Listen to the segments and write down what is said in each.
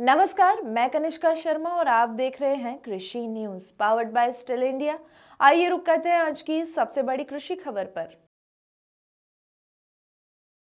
नमस्कार, मैं कनिष्का शर्मा और आप देख रहे हैं कृषि news powered by still India. आइए रुक करते हैं आज की सबसे बड़ी कृषि खबर पर।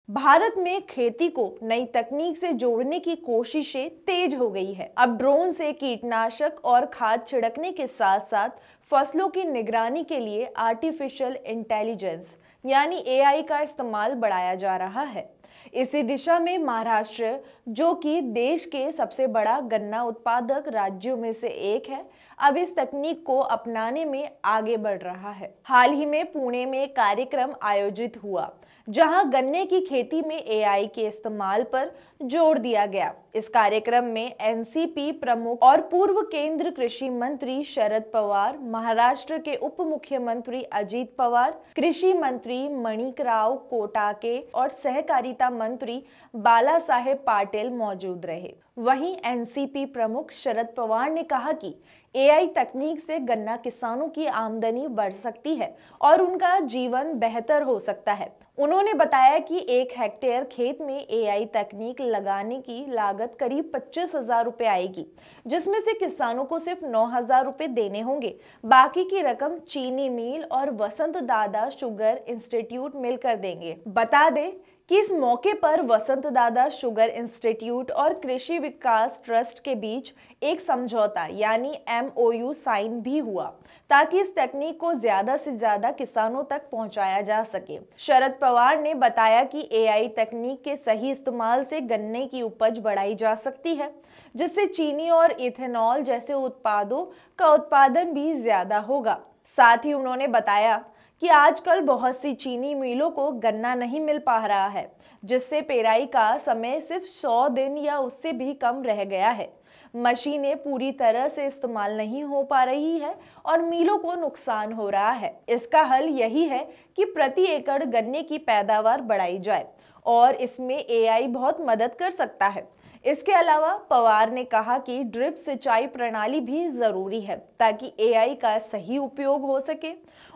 भारत में खेती को नई तकनीक से जोड़ने की कोशिशें तेज हो गई है। अब ड्रोन से कीटनाशक और खाद छिड़कने के साथ साथ फसलों की निगरानी के लिए आर्टिफिशियल इंटेलिजेंस यानी एआई का इस्तेमाल बढ़ाया जा रहा है। इसी दिशा में महाराष्ट्र, जो कि देश के सबसे बड़ा गन्ना उत्पादक राज्यों में से एक है, अब इस तकनीक को अपनाने में आगे बढ़ रहा है। हाल ही में पुणे में एक कार्यक्रम आयोजित हुआ जहां गन्ने की खेती में एआई के इस्तेमाल पर जोर दिया गया। इस कार्यक्रम में एनसीपी प्रमुख और पूर्व केंद्र कृषि मंत्री शरद पवार, महाराष्ट्र के उप मुख्यमंत्री अजित पवार, कृषि मंत्री मणिकराव कोटाके और सहकारिता मंत्री बाला साहेब पाटिल मौजूद रहे। वहीं एनसीपी प्रमुख शरद पवार ने कहा कि एआई तकनीक से गन्ना किसानों की आमदनी बढ़ सकती है और उनका जीवन बेहतर हो सकता है। उन्होंने बताया कि 1 हेक्टेयर खेत में एआई तकनीक लगाने की लागत करीब 25,000 रुपए आएगी, जिसमें से किसानों को सिर्फ 9,000 रुपए देने होंगे। बाकी की रकम चीनी मिल और वसंत दादा शुगर इंस्टीट्यूट मिलकर देंगे। बता दें कि इस मौके पर वसंत दादा शुगर इंस्टीट्यूट और कृषि विकास ट्रस्ट के बीच एक समझौता यानी MOU साइन भी हुआ, ताकि इस तकनीक को ज्यादा से ज्यादा किसानों तक पहुंचाया जा सके। शरद पवार ने बताया कि एआई तकनीक के सही इस्तेमाल से गन्ने की उपज बढ़ाई जा सकती है, जिससे चीनी और इथेनॉल जैसे उत्पादों का उत्पादन भी ज्यादा होगा। साथ ही उन्होंने बताया कि आजकल बहुत सी चीनी मिलों को गन्ना नहीं मिल पा रहा है, जिससे पेराई का समय सिर्फ 100 दिन या उससे भी कम रह गया है। मशीनें पूरी तरह से इस्तेमाल नहीं हो पा रही है और मिलों को नुकसान हो रहा है। इसका हल यही है कि प्रति एकड़ गन्ने की पैदावार बढ़ाई जाए और इसमें एआई बहुत मदद कर सकता है। इसके अलावा पवार ने कहा कि ड्रिप सिंचाई प्रणाली भी जरूरी है ताकि एआई का सही उपयोग हो सके।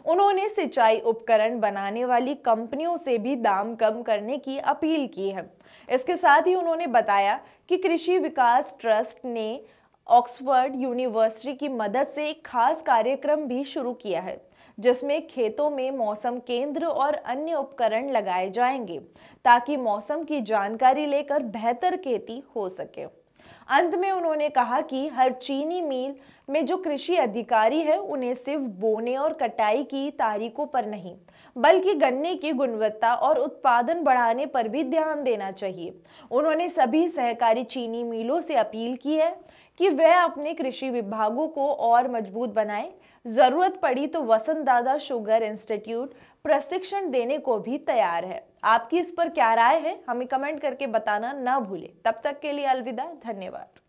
उन्होंने सिंचाई उपकरण बनाने वाली कंपनियों से भी दाम कम करने की अपील की है। इसके साथ ही उन्होंने बताया कि कृषि विकास ट्रस्ट ने ऑक्सफोर्ड यूनिवर्सिटी की मदद से एक खास कार्यक्रम भी शुरू किया है, जिसमें खेतों में मौसम केंद्र और अन्य उपकरण लगाए जाएंगे ताकि मौसम की जानकारी लेकर बेहतर खेती हो सके। अंत में उन्होंने कहा कि हर चीनी मिल में जो कृषि अधिकारी है, उन्हें सिर्फ बोने और कटाई की तारीखों पर नहीं, बल्कि गन्ने की गुणवत्ता और उत्पादन बढ़ाने पर भी ध्यान देना चाहिए। उन्होंने सभी सहकारी चीनी मिलों से अपील की है कि वह अपने कृषि विभागों को और मजबूत बनाएं। जरूरत पड़ी तो वसंत दादा शुगर इंस्टीट्यूट प्रशिक्षण देने को भी तैयार है। आपकी इस पर क्या राय है, हमें कमेंट करके बताना ना भूलें। तब तक के लिए अलविदा, धन्यवाद।